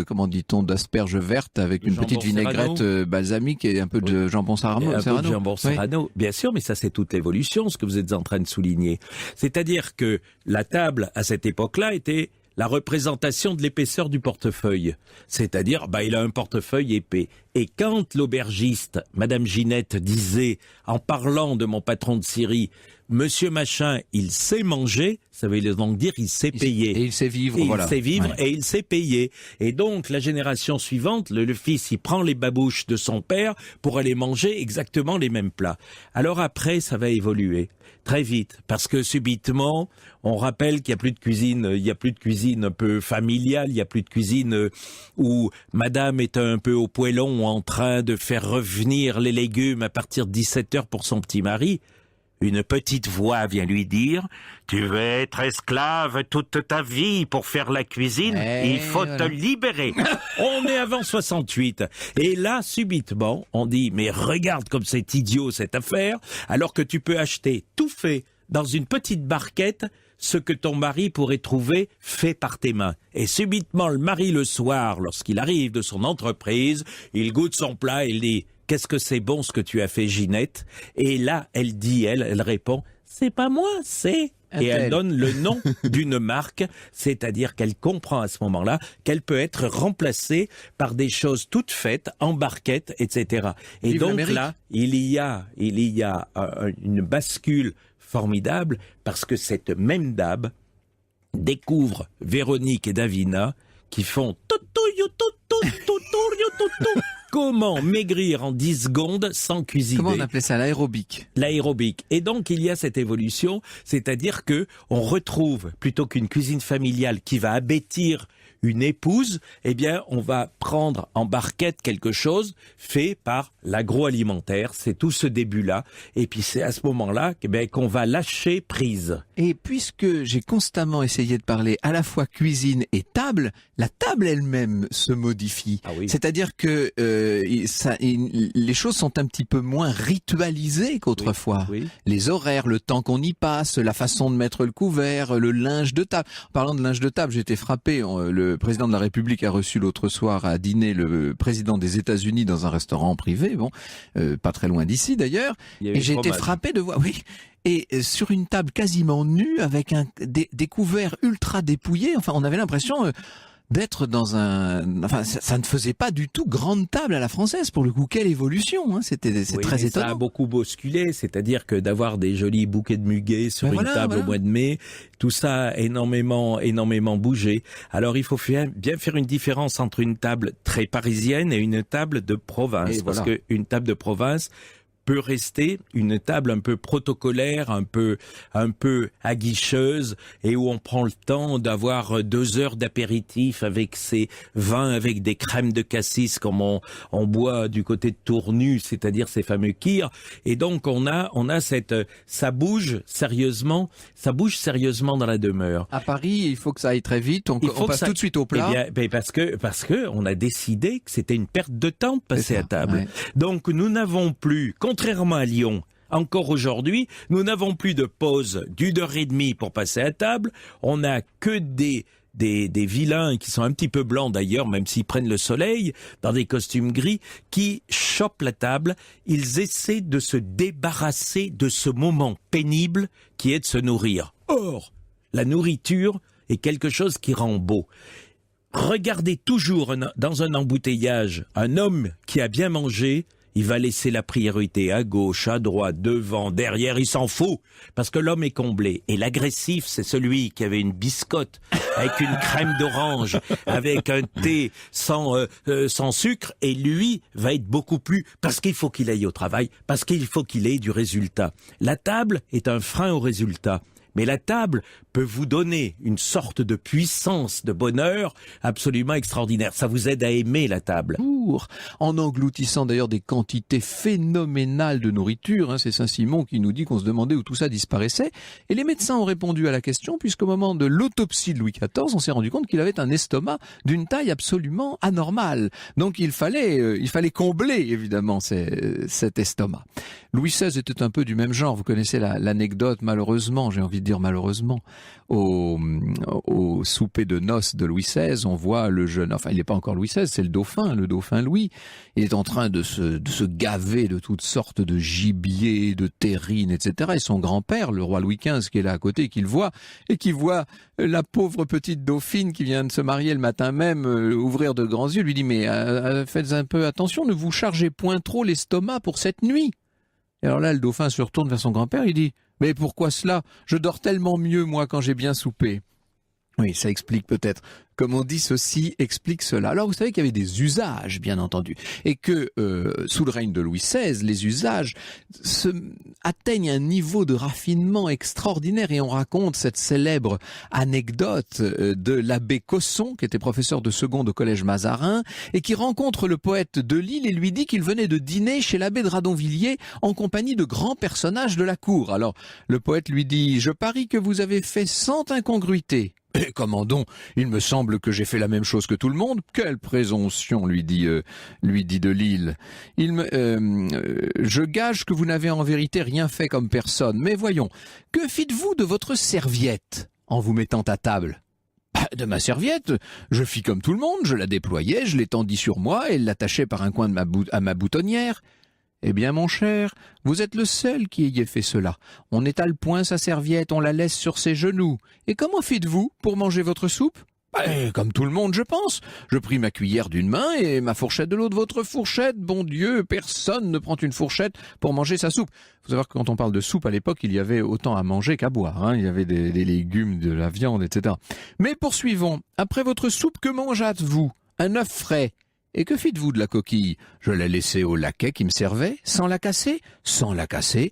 comment dit-on, d'asperges vertes avec une petite vinaigrette balsamique et un peu de jambon serrano. Un peu de jambon serrano, bien sûr, mais ça c'est toute l'évolution, ce que vous êtes en train de souligner. C'est-à-dire que la table, à cette époque-là, était la représentation de l'épaisseur du portefeuille. C'est-à-dire, il a un portefeuille épais. Et quand l'aubergiste, Madame Ginette, disait, en parlant de mon patron de Syrie, Monsieur Machin, il sait manger, ça veut donc dire il sait payer. Et il sait vivre, Et voilà. il sait vivre Ouais. et il sait payer. Et donc, la génération suivante, le fils, il prend les babouches de son père pour aller manger exactement les mêmes plats. Alors après, ça va évoluer très vite, parce que subitement, on rappelle qu'il y a plus de cuisine un peu familiale, il y a plus de cuisine où madame est un peu au poêlon en train de faire revenir les légumes à partir de 17h pour son petit mari. Une petite voix vient lui dire « Tu veux être esclave toute ta vie pour faire la cuisine, il faut te libérer. » On est avant 68. Et là, subitement, on dit « Mais regarde comme c'est idiot cette affaire, alors que tu peux acheter tout fait dans une petite barquette ce que ton mari pourrait trouver fait par tes mains. » Et subitement, le mari, le soir, lorsqu'il arrive de son entreprise, il goûte son plat et il dit « Qu'est-ce que c'est bon ce que tu as fait, Ginette ?» Et là, elle dit, elle répond, c'est pas moi, c'est... Et elle donne le nom d'une marque, c'est-à-dire qu'elle comprend à ce moment-là qu'elle peut être remplacée par des choses toutes faites, en barquette, etc. Et Vive donc l'Amérique. là, il y a une bascule formidable parce que cette même dame découvre Véronique et Davina qui font comment maigrir en 10 secondes sans cuisiner. Comment on appelait ça, l'aérobic? L'aérobic. Et donc, il y a cette évolution, c'est-à-dire que on retrouve, plutôt qu'une cuisine familiale qui va abêtir une épouse, eh bien, on va prendre en barquette quelque chose fait par l'agroalimentaire. C'est tout ce début-là. Et puis, c'est à ce moment-là qu'on va lâcher prise. Et puisque j'ai constamment essayé de parler à la fois cuisine et table, la table elle-même se modifie. Ah oui. C'est-à-dire que les choses sont un petit peu moins ritualisées qu'autrefois. Oui. Les horaires, le temps qu'on y passe, la façon de mettre le couvert, le linge de table. En parlant de linge de table, j'ai été frappé. Le président de la République a reçu l'autre soir à dîner le président des États-Unis dans un restaurant privé, pas très loin d'ici d'ailleurs. Il y avait Et j'ai été fromage. frappé de voir, oui. Et sur une table quasiment nue, avec des couverts ultra dépouillés. Enfin, on avait l'impression d'être dans ça ne faisait pas du tout grande table à la française pour le coup. Quelle évolution, hein. C'est Oui, très mais ça a étonnant. beaucoup bousculé, c'est-à-dire que d'avoir des jolis bouquets de muguet sur Ben une table au mois de mai, tout ça a énormément bougé. Alors il faut bien faire une différence entre une table très parisienne et une table de province, Et parce voilà. qu'une table de province peut rester une table un peu protocolaire, un peu aguicheuse, et où on prend le temps d'avoir 2 heures d'apéritif avec ces vins avec des crèmes de cassis comme on boit du côté de Tournu, c'est-à-dire ces fameux kirs. Et donc on a ça bouge sérieusement dans la demeure. À Paris, il faut que ça aille très vite. On Il faut passe que ça- tout de suite au plat. Eh bien, parce que on a décidé que c'était une perte de temps de passer C'est ça, à table. ouais. Donc nous n'avons plus, contrairement à Lyon, encore aujourd'hui, nous n'avons plus de pause d'1h30 pour passer à table. On n'a que des vilains qui sont un petit peu blancs d'ailleurs, même s'ils prennent le soleil, dans des costumes gris, qui chopent la table. Ils essaient de se débarrasser de ce moment pénible qui est de se nourrir. Or, la nourriture est quelque chose qui rend beau. Regardez toujours dans un embouteillage un homme qui a bien mangé. Il va laisser la priorité à gauche, à droite, devant, derrière, il s'en fout, parce que l'homme est comblé. Et l'agressif, c'est celui qui avait une biscotte avec une crème d'orange, avec un thé sans sucre, et lui va être beaucoup plus, parce qu'il faut qu'il aille au travail, parce qu'il faut qu'il ait du résultat. La table est un frein au résultat. Mais la table peut vous donner une sorte de puissance, de bonheur absolument extraordinaire. Ça vous aide à aimer la table. En engloutissant d'ailleurs des quantités phénoménales de nourriture. Hein. C'est Saint-Simon qui nous dit qu'on se demandait où tout ça disparaissait. Et les médecins ont répondu à la question, puisqu'au moment de l'autopsie de Louis XIV, on s'est rendu compte qu'il avait un estomac d'une taille absolument anormale. Donc il fallait combler évidemment cet estomac. Louis XVI était un peu du même genre. Vous connaissez l'anecdote, malheureusement, j'ai envie de dire malheureusement. Au souper de noces de Louis XVI, on voit le jeune, enfin il n'est pas encore Louis XVI, c'est le dauphin Louis. Il est en train de se gaver de toutes sortes de gibier, de terrines, etc. Et son grand-père, le roi Louis XV, qui est là à côté, qui voit la pauvre petite dauphine qui vient de se marier le matin même ouvrir de grands yeux, lui dit mais faites un peu attention, ne vous chargez point trop l'estomac pour cette nuit. Et alors là, le dauphin se retourne vers son grand-père, il dit « Mais pourquoi cela? Je dors tellement mieux, moi, quand j'ai bien soupé. » Oui, ça explique peut-être. Comme on dit, ceci explique cela. Alors, vous savez qu'il y avait des usages, bien entendu, et que sous le règne de Louis XVI, les usages atteignent un niveau de raffinement extraordinaire. Et on raconte cette célèbre anecdote de l'abbé Cosson, qui était professeur de seconde au collège Mazarin, et qui rencontre le poète de Lille et lui dit qu'il venait de dîner chez l'abbé de Radonvilliers en compagnie de grands personnages de la cour. Alors, le poète lui dit « Je parie que vous avez fait 100 incongruités. » Et comment donc? Il me semble que j'ai fait la même chose que tout le monde. Quelle présomption, lui dit de Lille. Je gage que vous n'avez en vérité rien fait comme personne. Mais voyons, que fîtes-vous de votre serviette en vous mettant à table? De ma serviette, je fis comme tout le monde, je la déployais, je l'étendis sur moi et l'attachais par un coin de à ma boutonnière. Eh bien, mon cher, vous êtes le seul qui ayez fait cela. On n'étale point sa serviette, on la laisse sur ses genoux. Et comment fîtes-vous pour manger votre soupe? Comme tout le monde, je pense. Je pris ma cuillère d'une main et ma fourchette de l'autre. Votre fourchette, bon Dieu, personne ne prend une fourchette pour manger sa soupe. Il faut savoir que quand on parle de soupe, à l'époque, il y avait autant à manger qu'à boire. Il y avait des légumes, de la viande, etc. Mais poursuivons. Après votre soupe, que mangeâtes-vous? Un œuf frais. Et que fîtes-vous de la coquille? Je la laissais au laquais qui me servait, sans la casser? Sans la casser.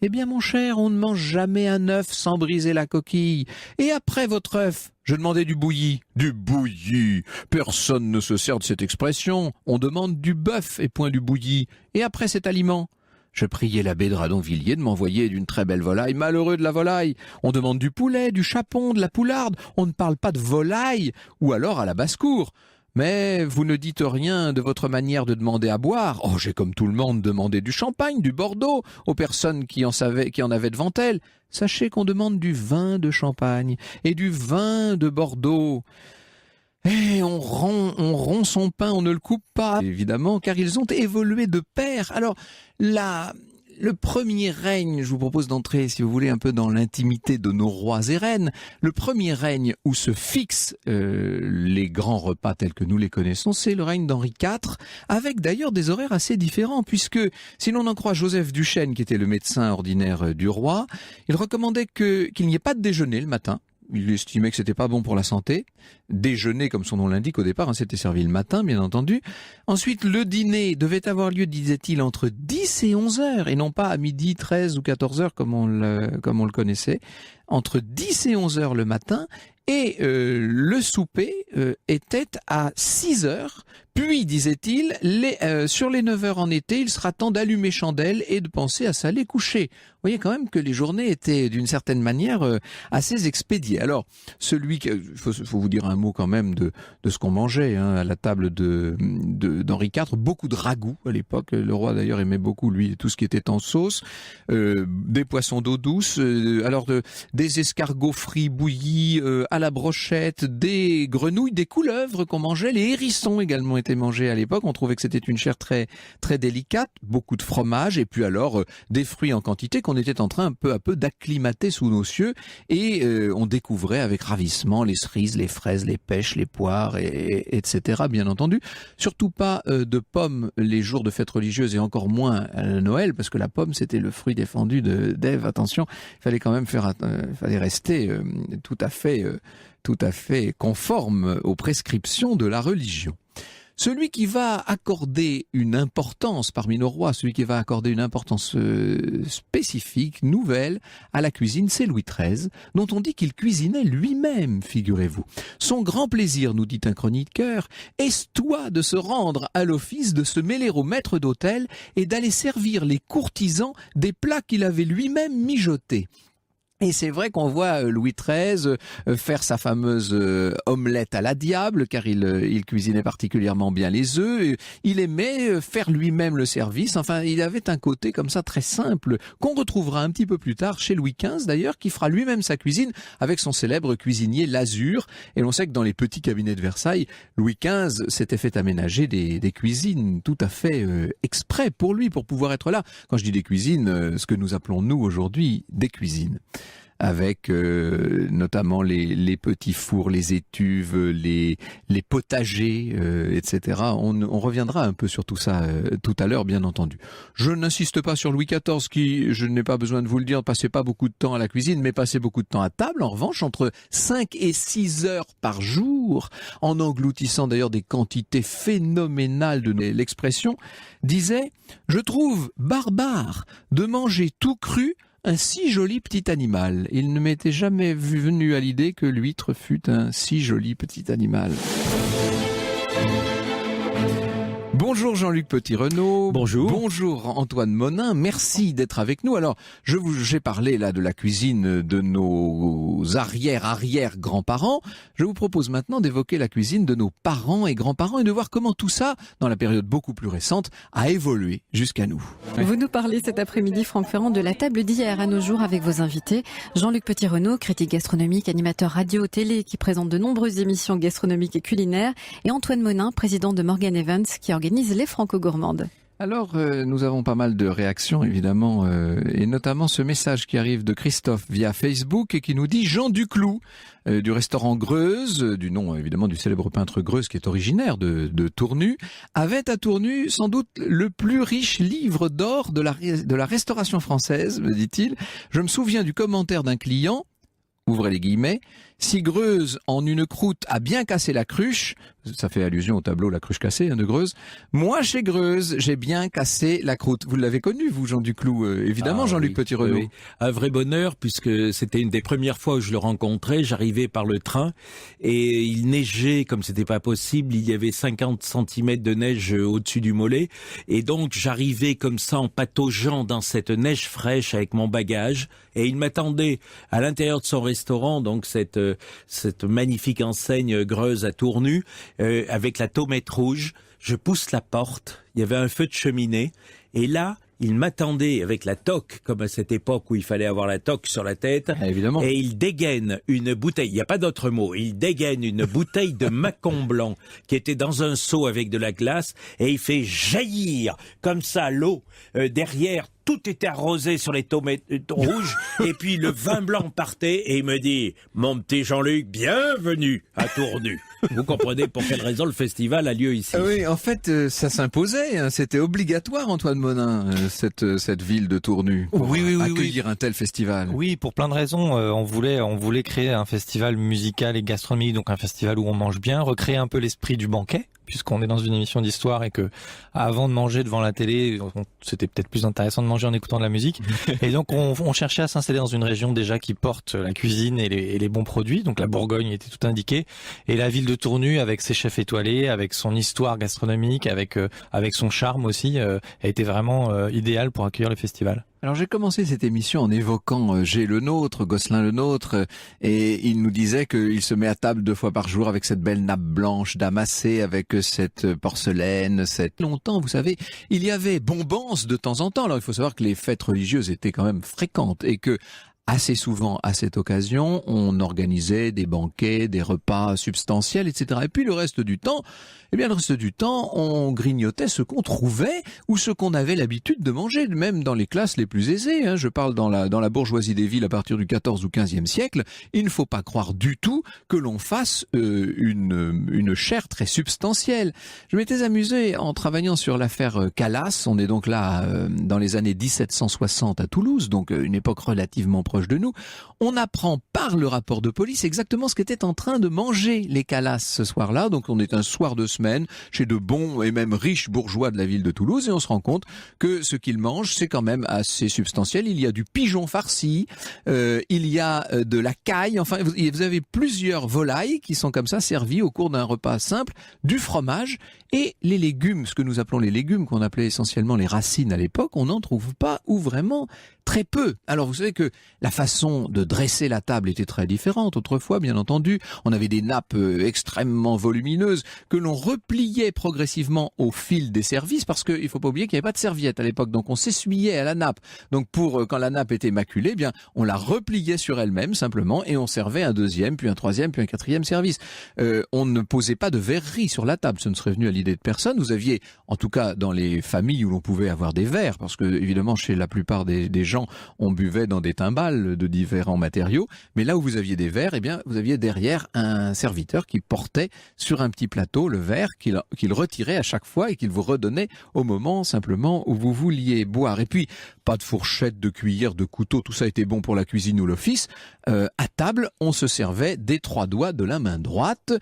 Eh bien, mon cher, on ne mange jamais un œuf sans briser la coquille. Et après votre œuf, je demandais du bouilli. Du bouilli? Personne ne se sert de cette expression. On demande du bœuf et point du bouilli. Et après cet aliment? Je priais l'abbé de Radonvilliers de m'envoyer d'une très belle volaille. Malheureux de la volaille. On demande du poulet, du chapon, de la poularde. On ne parle pas de volaille, ou alors à la basse-cour. Mais vous ne dites rien de votre manière de demander à boire. Oh, j'ai comme tout le monde demandé du champagne, du Bordeaux, aux personnes qui en avaient devant elles. Sachez qu'on demande du vin de Champagne et du vin de Bordeaux. Et on rompt son pain, on ne le coupe pas, évidemment, car ils ont évolué de pair. Alors, le premier règne, je vous propose d'entrer, si vous voulez, un peu dans l'intimité de nos rois et reines. Le premier règne où se fixent les grands repas tels que nous les connaissons, c'est le règne d'Henri IV, avec d'ailleurs des horaires assez différents, puisque si l'on en croit Joseph Duchesne, qui était le médecin ordinaire du roi, il recommandait qu'il n'y ait pas de déjeuner le matin. Il estimait que c'était pas bon pour la santé. Déjeuner, comme son nom l'indique au départ, c'était servi le matin, bien entendu. Ensuite, le dîner devait avoir lieu, disait-il, entre 10 et 11 heures, et non pas à midi, 13 ou 14 heures, comme on le connaissait. Entre 10 et 11 heures le matin, et le souper était à 6 heures. Puis, disait-il, sur les 9 heures en été, il sera temps d'allumer chandelle et de penser à s'aller coucher. Vous voyez quand même que les journées étaient d'une certaine manière assez expédiées. Alors, faut vous dire un mot quand même de ce qu'on mangeait à la table d'Henri IV. Beaucoup de ragoûts à l'époque. Le roi d'ailleurs aimait beaucoup, lui, tout ce qui était en sauce. Des poissons d'eau douce, des escargots frits bouillis à la brochette, des grenouilles, des couleuvres qu'on mangeait, les hérissons également étaient mangés à l'époque. On trouvait que c'était une chair très très délicate, beaucoup de fromage et puis alors des fruits en quantité qu'on était en train peu à peu d'acclimater sous nos cieux et on découvrait avec ravissement les cerises, les fraises, les pêches, les poires, etc. Bien entendu. Surtout pas de pommes les jours de fêtes religieuses et encore moins à Noël parce que la pomme c'était le fruit défendu d'Ève. Attention, il fallait quand même fallait rester tout à fait conforme aux prescriptions de la religion. Celui qui va accorder une importance parmi nos rois, celui qui va accorder une importance spécifique, nouvelle, à la cuisine, c'est Louis XIII, dont on dit qu'il cuisinait lui-même, figurez-vous. Son grand plaisir, nous dit un chroniqueur, est-toi de se rendre à l'office, de se mêler au maître d'hôtel et d'aller servir les courtisans des plats qu'il avait lui-même mijotés. Et c'est vrai qu'on voit Louis XIII faire sa fameuse omelette à la diable, car il cuisinait particulièrement bien les œufs. Il aimait faire lui-même le service. Enfin, il avait un côté comme ça très simple, qu'on retrouvera un petit peu plus tard chez Louis XV d'ailleurs, qui fera lui-même sa cuisine avec son célèbre cuisinier Lazur. Et l'on sait que dans les petits cabinets de Versailles, Louis XV s'était fait aménager des cuisines tout à fait exprès pour lui, pour pouvoir être là. Quand je dis des cuisines, ce que nous appelons nous aujourd'hui des cuisines, avec notamment les petits fours, les étuves, les potagers, etc. On reviendra un peu sur tout ça tout à l'heure, bien entendu. Je n'insiste pas sur Louis XIV qui, je n'ai pas besoin de vous le dire, passait pas beaucoup de temps à la cuisine, mais passait beaucoup de temps à table. En revanche, entre 5 et 6 heures par jour, en engloutissant d'ailleurs des quantités phénoménales de l'expression, disait « Je trouve barbare de manger tout cru un si joli petit animal. » Il ne m'était jamais venu à l'idée que l'huître fût un si joli petit animal. Bonjour Jean-Luc Petit-Renaud. Bonjour. Bonjour Antoine Monin. Merci d'être avec nous. Alors, j'ai parlé là de la cuisine de nos arrière-grands-parents. Je vous propose maintenant d'évoquer la cuisine de nos parents et grands-parents et de voir comment tout ça, dans la période beaucoup plus récente, a évolué jusqu'à nous. Vous nous parlez cet après-midi, Franck Ferrand, de la table d'hier à nos jours avec vos invités. Jean-Luc Petit-Renaud, critique gastronomique, animateur radio-télé qui présente de nombreuses émissions gastronomiques et culinaires. Et Antoine Monin, président de Morgan Evans, qui organise les Franco-Gourmandes. Alors, nous avons pas mal de réactions, évidemment, et notamment ce message qui arrive de Christophe via Facebook et qui nous dit « Jean Duclou, du restaurant Greuze, du nom évidemment du célèbre peintre Greuze qui est originaire de Tournu, avait à Tournu sans doute le plus riche livre d'or de la restauration française, me dit-il. Je me souviens du commentaire d'un client, ouvrez les guillemets, si Greuze, en une croûte, a bien cassé la cruche, ça fait allusion au tableau La cruche cassée de Greuze, moi chez Greuze, j'ai bien cassé la croûte. Vous l'avez connu, vous, Jean Duclou, évidemment, Jean-Luc Petit-Renaud. Oui. Un vrai bonheur, puisque c'était une des premières fois où je le rencontrais. J'arrivais par le train et il neigeait comme c'était pas possible. Il y avait 50 cm de neige au-dessus du mollet. Et donc, j'arrivais comme ça en pataugeant dans cette neige fraîche avec mon bagage. Et il m'attendait à l'intérieur de son restaurant, donc cette magnifique enseigne Greuze à Tournu, avec la tomate rouge. Je pousse la porte, il y avait un feu de cheminée, et là, il m'attendait avec la toque, comme à cette époque où il fallait avoir la toque sur la tête, évidemment. Et il dégaine une bouteille, il n'y a pas d'autre mot, il dégaine une bouteille de Mâcon blanc qui était dans un seau avec de la glace, et il fait jaillir comme ça l'eau derrière. Tout était arrosé sur les tomates rouges, et puis le vin blanc partait, et il me dit « Mon petit Jean-Luc, bienvenue à Tournu ». Vous comprenez pour quelle raison le festival a lieu ici. Oui, en fait, ça s'imposait, hein, c'était obligatoire, Antoine Monin, cette ville de Tournu, pour accueillir un tel festival. Oui, pour plein de raisons. On voulait créer un festival musical et gastronomique, donc un festival où on mange bien, recréer un peu l'esprit du banquet, puisqu'on est dans une émission d'histoire et que avant de manger devant la télé, c'était peut-être plus intéressant de manger en écoutant de la musique. Et donc on cherchait à s'installer dans une région déjà qui porte la cuisine et les bons produits. Donc la Bourgogne était tout indiquée, et la ville de Tournu avec ses chefs étoilés, avec son histoire gastronomique, avec son charme aussi, a été vraiment idéal pour accueillir le festival. Alors j'ai commencé cette émission en évoquant G. Le Nôtre, Gosselin Le Nôtre, et il nous disait qu'il se met à table 2 fois par jour avec cette belle nappe blanche damassée, avec cette porcelaine, longtemps, vous savez, il y avait bombance de temps en temps. Alors il faut savoir que les fêtes religieuses étaient quand même fréquentes et que assez souvent, à cette occasion, on organisait des banquets, des repas substantiels, etc. Et puis le reste du temps, on grignotait ce qu'on trouvait ou ce qu'on avait l'habitude de manger, même dans les classes les plus aisées. Je parle dans la bourgeoisie des villes à partir du 14 ou 15e siècle. Il ne faut pas croire du tout que l'on fasse une chair très substantielle. Je m'étais amusé en travaillant sur l'affaire Calas. On est donc là dans les années 1760 à Toulouse, donc une époque relativement proche de nous. On apprend par le rapport de police exactement ce qu'étaient en train de manger les Calas ce soir-là. Donc on est un soir de semaine chez de bons et même riches bourgeois de la ville de Toulouse et on se rend compte que ce qu'ils mangent c'est quand même assez substantiel. Il y a du pigeon farci, il y a de la caille, enfin vous avez plusieurs volailles qui sont comme ça servies au cours d'un repas simple, du fromage et les légumes, ce que nous appelons les légumes, qu'on appelait essentiellement les racines à l'époque, on n'en trouve pas ou vraiment très peu. Alors vous savez que la façon de dresser la table était très différente. Autrefois, bien entendu, on avait des nappes extrêmement volumineuses que l'on repliait progressivement au fil des services, parce qu'il faut pas oublier qu'il n'y avait pas de serviette à l'époque, donc on s'essuyait à la nappe. Donc quand la nappe était maculée, eh bien on la repliait sur elle-même simplement et on servait un deuxième, puis un troisième, puis un quatrième service. On ne posait pas de verrerie sur la table, ce ne serait venu à l'idée de personne. Vous aviez, en tout cas dans les familles où l'on pouvait avoir des verres, parce que évidemment chez la plupart des gens, on buvait dans des timbales de différents matériaux, mais là où vous aviez des verres, eh bien vous aviez derrière un serviteur qui portait sur un petit plateau le verre qu'il retirait à chaque fois et qu'il vous redonnait au moment simplement où vous vouliez boire. Et puis pas de fourchette, de cuillère, de couteau, tout ça était bon pour la cuisine ou l'office. À table, on se servait des 3 doigts de la main droite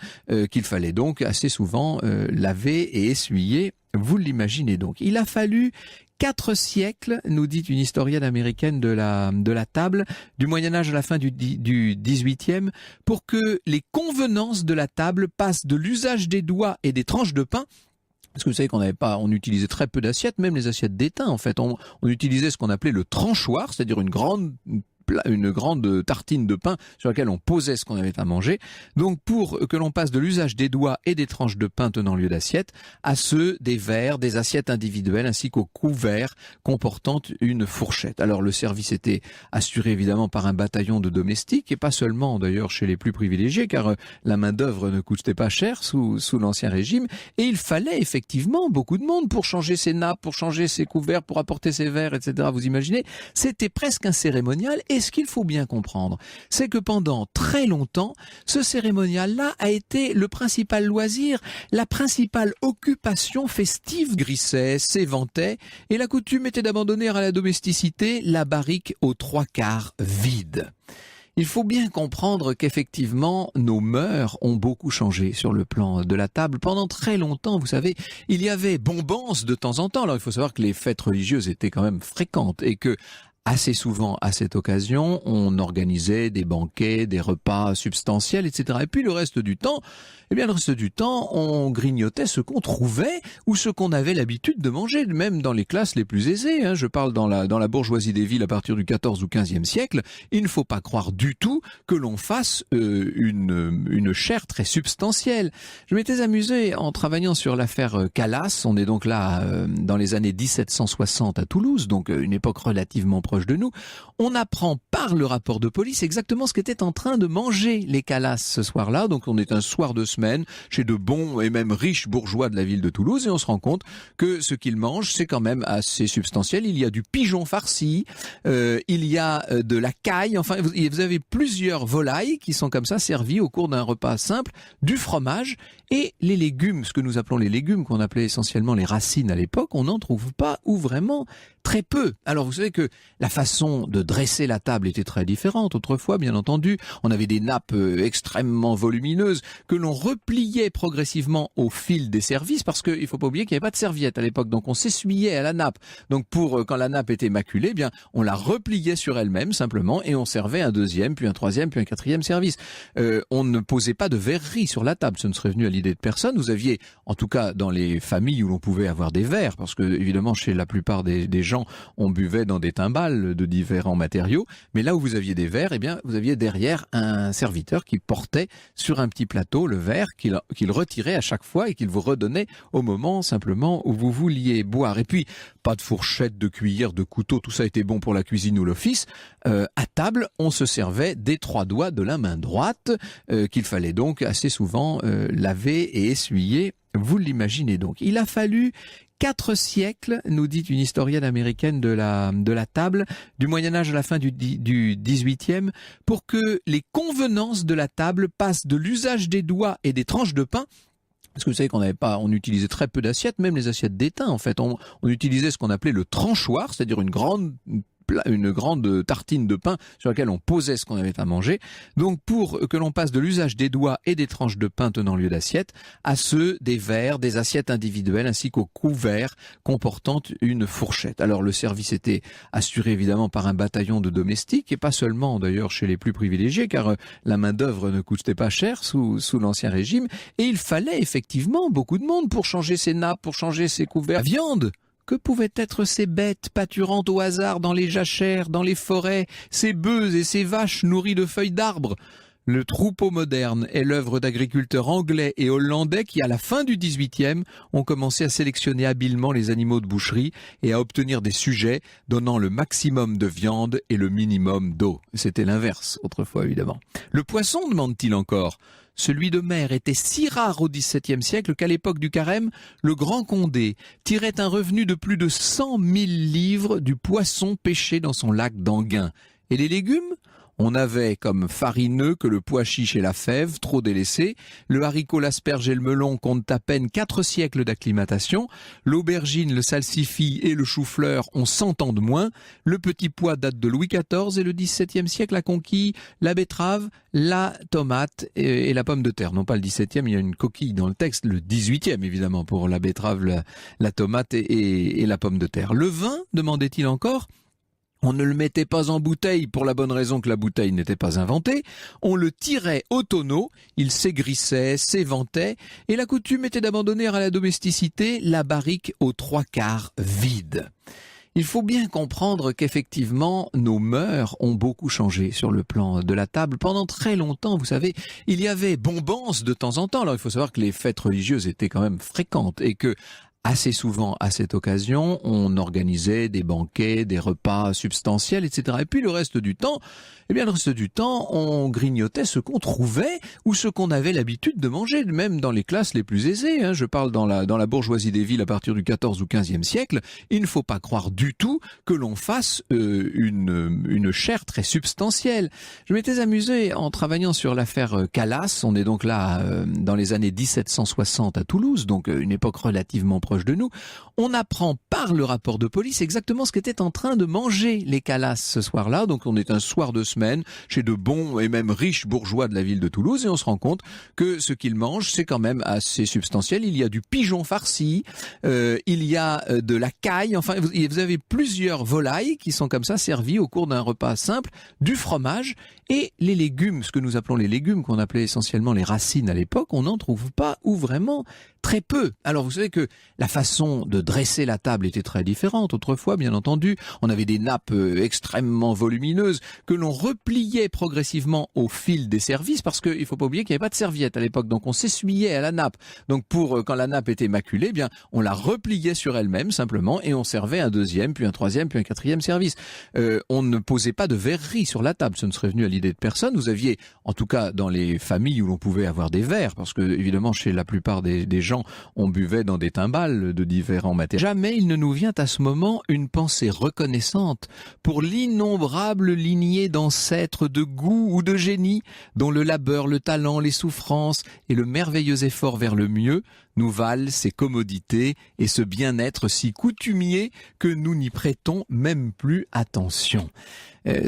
qu'il fallait donc assez souvent laver et essuyer. Vous l'imaginez donc. Il a fallu 4 siècles, nous dit une historienne américaine de la table, du Moyen-Âge à la fin du 18e, pour que les convenances de la table passent de l'usage des doigts et des tranches de pain. Parce que vous savez on utilisait très peu d'assiettes, même les assiettes d'étain en fait. On utilisait ce qu'on appelait le tranchoir, c'est-à-dire une grande tartine de pain sur laquelle on posait ce qu'on avait à manger. Donc pour que l'on passe de l'usage des doigts et des tranches de pain tenant lieu d'assiette à ceux des verres, des assiettes individuelles ainsi qu'aux couverts comportant une fourchette. Alors le service était assuré évidemment par un bataillon de domestiques et pas seulement d'ailleurs chez les plus privilégiés, car la main d'œuvre ne coûtait pas cher sous l'Ancien Régime, et il fallait effectivement beaucoup de monde pour changer ses nappes, pour changer ses couverts, pour apporter ses verres, etc. Vous imaginez, c'était presque un cérémonial. Et ce qu'il faut bien comprendre, c'est que pendant très longtemps, ce cérémonial-là a été le principal loisir, la principale occupation festive. Grissait, s'éventait, et la coutume était d'abandonner à la domesticité la barrique aux 3/4 vide. Il faut bien comprendre qu'effectivement, nos mœurs ont beaucoup changé sur le plan de la table. Pendant très longtemps, vous savez, il y avait bombance de temps en temps. Alors il faut savoir que les fêtes religieuses étaient quand même fréquentes et que assez souvent, à cette occasion, on organisait des banquets, des repas substantiels, etc. Et puis le reste du temps, on grignotait ce qu'on trouvait ou ce qu'on avait l'habitude de manger, même dans les classes les plus aisées. Je parle dans la bourgeoisie des villes à partir du XIV ou XVe siècle. Il ne faut pas croire du tout que l'on fasse une chair très substantielle. Je m'étais amusé en travaillant sur l'affaire Calas. On est donc là dans les années 1760 à Toulouse, donc une époque relativement proche de nous. On apprend par le rapport de police exactement ce qu'étaient en train de manger les Calas ce soir-là. Donc on est un soir de semaine chez de bons et même riches bourgeois de la ville de Toulouse et on se rend compte que ce qu'ils mangent, c'est quand même assez substantiel. Il y a du pigeon farci, il y a de la caille, enfin vous avez plusieurs volailles qui sont comme ça servies au cours d'un repas simple, du fromage et les légumes, ce que nous appelons les légumes, qu'on appelait essentiellement les racines à l'époque, on n'en trouve pas ou vraiment très peu. Alors vous savez que la façon de dresser la table était très différente. Autrefois, bien entendu, on avait des nappes extrêmement volumineuses que l'on repliait progressivement au fil des services, parce qu'il faut pas oublier qu'il n'y avait pas de serviette à l'époque, donc on s'essuyait à la nappe. Donc quand la nappe était maculée, eh bien on la repliait sur elle-même simplement et on servait un deuxième, puis un troisième, puis un quatrième service. On ne posait pas de verrerie sur la table, ce ne serait venu à l'idée de personne. Vous aviez, en tout cas dans les familles où l'on pouvait avoir des verres, parce que évidemment chez la plupart des gens, on buvait dans des timbales de différents matériaux, mais là où vous aviez des verres, eh bien, vous aviez derrière un serviteur qui portait sur un petit plateau le verre qu'il retirait à chaque fois et qu'il vous redonnait au moment simplement où vous vouliez boire. Et puis, pas de fourchette, de cuillère, de couteau, tout ça était bon pour la cuisine ou l'office. À table, on se servait des 3 doigts de la main droite qu'il fallait donc assez souvent laver et essuyer. Vous l'imaginez donc. Il a fallu 4 siècles, nous dit une historienne américaine de la table, du Moyen-Âge à la fin du 18e, pour que les convenances de la table passent de l'usage des doigts et des tranches de pain. Parce que vous savez on utilisait très peu d'assiettes, même les assiettes d'étain en fait. On utilisait ce qu'on appelait le tranchoir, c'est-à-dire une grande tartine de pain sur laquelle on posait ce qu'on avait à manger. Donc pour que l'on passe de l'usage des doigts et des tranches de pain tenant lieu d'assiette à ceux des verres, des assiettes individuelles ainsi qu'aux couverts comportant une fourchette. Alors le service était assuré évidemment par un bataillon de domestiques et pas seulement d'ailleurs chez les plus privilégiés, car la main d'œuvre ne coûtait pas cher sous l'Ancien Régime, et il fallait effectivement beaucoup de monde pour changer ses nappes, pour changer ses couverts. La viande Que pouvaient être ces bêtes pâturant au hasard dans les jachères, dans les forêts, ces bœufs et ces vaches nourries de feuilles d'arbres? Le troupeau moderne est l'œuvre d'agriculteurs anglais et hollandais qui, à la fin du XVIIIe, ont commencé à sélectionner habilement les animaux de boucherie et à obtenir des sujets donnant le maximum de viande et le minimum d'eau. C'était l'inverse, autrefois évidemment. Le poisson, demande-t-il encore? Celui de mer était si rare au XVIIe siècle qu'à l'époque du Carême, le Grand Condé tirait un revenu de plus de 100 000 livres du poisson pêché dans son lac d'Anguin. Et les légumes? On avait comme farineux que le pois chiche et la fève, trop délaissés. Le haricot, l'asperge et le melon comptent à peine 4 siècles d'acclimatation. L'aubergine, le salsifis et le chou-fleur ont 100 ans de moins. Le petit pois date de Louis XIV et le XVIIe siècle a conquis la betterave, la tomate et la pomme de terre. Non pas le XVIIe, il y a une coquille dans le texte, le XVIIIe évidemment pour la betterave, la tomate et la pomme de terre. Le vin, demandait-il encore? On ne le mettait pas en bouteille pour la bonne raison que la bouteille n'était pas inventée. On le tirait au tonneau, il s'aigrissait, s'éventait, et la coutume était d'abandonner à la domesticité la barrique aux 3/4 vide. Il faut bien comprendre qu'effectivement, nos mœurs ont beaucoup changé sur le plan de la table. Pendant très longtemps, vous savez, il y avait bombance de temps en temps. Alors il faut savoir que les fêtes religieuses étaient quand même fréquentes et que assez souvent, à cette occasion, on organisait des banquets, des repas substantiels, etc. Et puis le reste du temps, on grignotait ce qu'on trouvait ou ce qu'on avait l'habitude de manger, même dans les classes les plus aisées. Je parle dans la bourgeoisie des villes à partir du XIV ou XVe siècle. Il ne faut pas croire du tout que l'on fasse une chair très substantielle. Je m'étais amusé en travaillant sur l'affaire Calas. On est donc là dans les années 1760 à Toulouse, donc une époque relativement proche de nous. On apprend par le rapport de police exactement ce qu'étaient en train de manger les Calas ce soir-là. Donc on est un soir de semaine chez de bons et même riches bourgeois de la ville de Toulouse et on se rend compte que ce qu'ils mangent c'est quand même assez substantiel. Il y a du pigeon farci, il y a de la caille, enfin vous avez plusieurs volailles qui sont comme ça servies au cours d'un repas simple, du fromage et les légumes, ce que nous appelons les légumes, qu'on appelait essentiellement les racines à l'époque, on n'en trouve pas ou vraiment très peu. Alors vous savez que la façon de dresser la table était très différente. Autrefois, bien entendu, on avait des nappes extrêmement volumineuses que l'on repliait progressivement au fil des services parce qu'il ne faut pas oublier qu'il n'y avait pas de serviette à l'époque. Donc on s'essuyait à la nappe. Donc quand la nappe était maculée, bien on la repliait sur elle-même simplement et on servait un deuxième, puis un troisième, puis un quatrième service. On ne posait pas de verrerie sur la table. Ce ne serait venu à l'idée de personne. Vous aviez, en tout cas dans les familles où l'on pouvait avoir des verres, parce que évidemment chez la plupart des gens, on buvait dans des timbales de différents matériaux. Jamais il ne nous vient à ce moment une pensée reconnaissante pour l'innombrable lignée d'ancêtres de goût ou de génie dont le labeur, le talent, les souffrances et le merveilleux effort vers le mieux nous valent ces commodités et ce bien-être si coutumier que nous n'y prêtons même plus attention.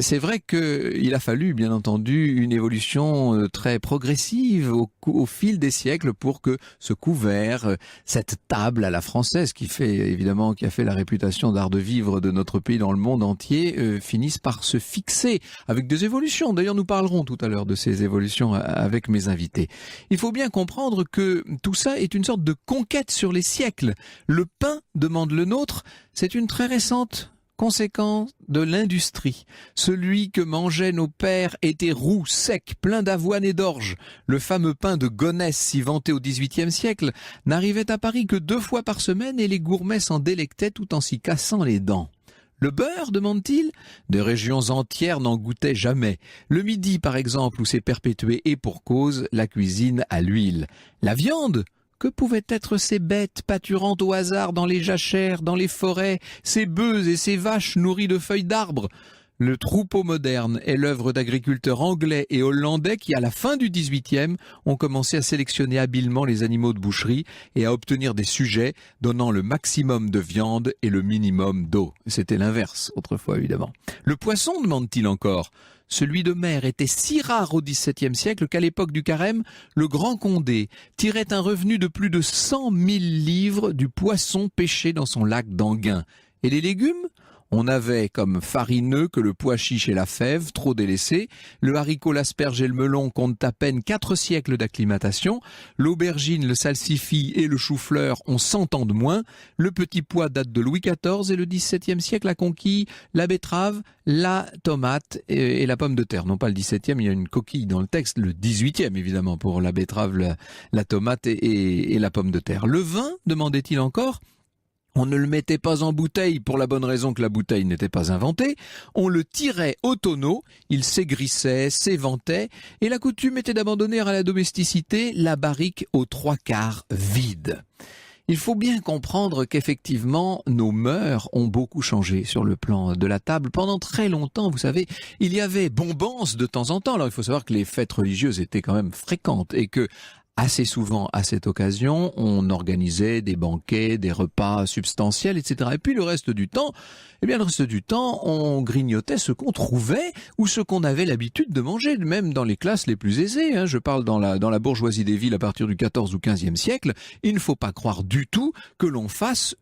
C'est vrai qu'il a fallu, bien entendu, une évolution très progressive au fil des siècles pour que ce couvert, cette table à la française qui a fait la réputation d'art de vivre de notre pays dans le monde entier, finisse par se fixer avec des évolutions. D'ailleurs, nous parlerons tout à l'heure de ces évolutions avec mes invités. Il faut bien comprendre que tout ça est une sorte de conquête sur les siècles. Le pain, demande le nôtre, c'est une très récente conséquence de l'industrie. Celui que mangeaient nos pères était roux, sec, plein d'avoine et d'orge. Le fameux pain de Gonesse, si vanté au XVIIIe siècle, n'arrivait à Paris que 2 fois par semaine et les gourmets s'en délectaient tout en s'y cassant les dents. Le beurre, demande-t-il? Des régions entières n'en goûtaient jamais. Le Midi, par exemple, où s'est perpétuée et pour cause la cuisine à l'huile. La viande? Que pouvaient être ces bêtes pâturant au hasard dans les jachères, dans les forêts, ces bœufs et ces vaches nourries de feuilles d'arbres? Le troupeau moderne est l'œuvre d'agriculteurs anglais et hollandais qui, à la fin du XVIIIe, ont commencé à sélectionner habilement les animaux de boucherie et à obtenir des sujets donnant le maximum de viande et le minimum d'eau. C'était l'inverse, autrefois évidemment. Le poisson, demande-t-il encore? Celui de mer était si rare au XVIIe siècle qu'à l'époque du Carême, le Grand Condé tirait un revenu de plus de 100 000 livres du poisson pêché dans son lac d'Anguin. Et les légumes? On avait comme farineux que le pois chiche et la fève, trop délaissés. Le haricot, l'asperge et le melon comptent à peine 4 siècles d'acclimatation. L'aubergine, le salsifis et le chou-fleur ont 100 ans de moins. Le petit pois date de Louis XIV et le XVIIe siècle a conquis la betterave, la tomate et la pomme de terre. Non pas le XVIIe, il y a une coquille dans le texte, le XVIIIe évidemment pour la betterave, la tomate et la pomme de terre. Le vin, demandait-il encore ? On ne le mettait pas en bouteille pour la bonne raison que la bouteille n'était pas inventée. On le tirait au tonneau, il s'aigrissait, s'éventait, et la coutume était d'abandonner à la domesticité la barrique aux 3/4 vide. Il faut bien comprendre qu'effectivement, nos mœurs ont beaucoup changé sur le plan de la table. Pendant très longtemps, vous savez, il y avait bombance de temps en temps. Alors il faut savoir que les fêtes religieuses étaient quand même fréquentes et que assez souvent, à cette occasion, on organisait des banquets, des repas substantiels, etc. Et puis le reste du temps, on grignotait ce qu'on trouvait ou ce qu'on avait l'habitude de manger, même dans les classes les plus aisées. Je parle dans la bourgeoisie des villes à partir du XIVe ou XVe siècle. Il ne faut pas croire du tout que l'on fasse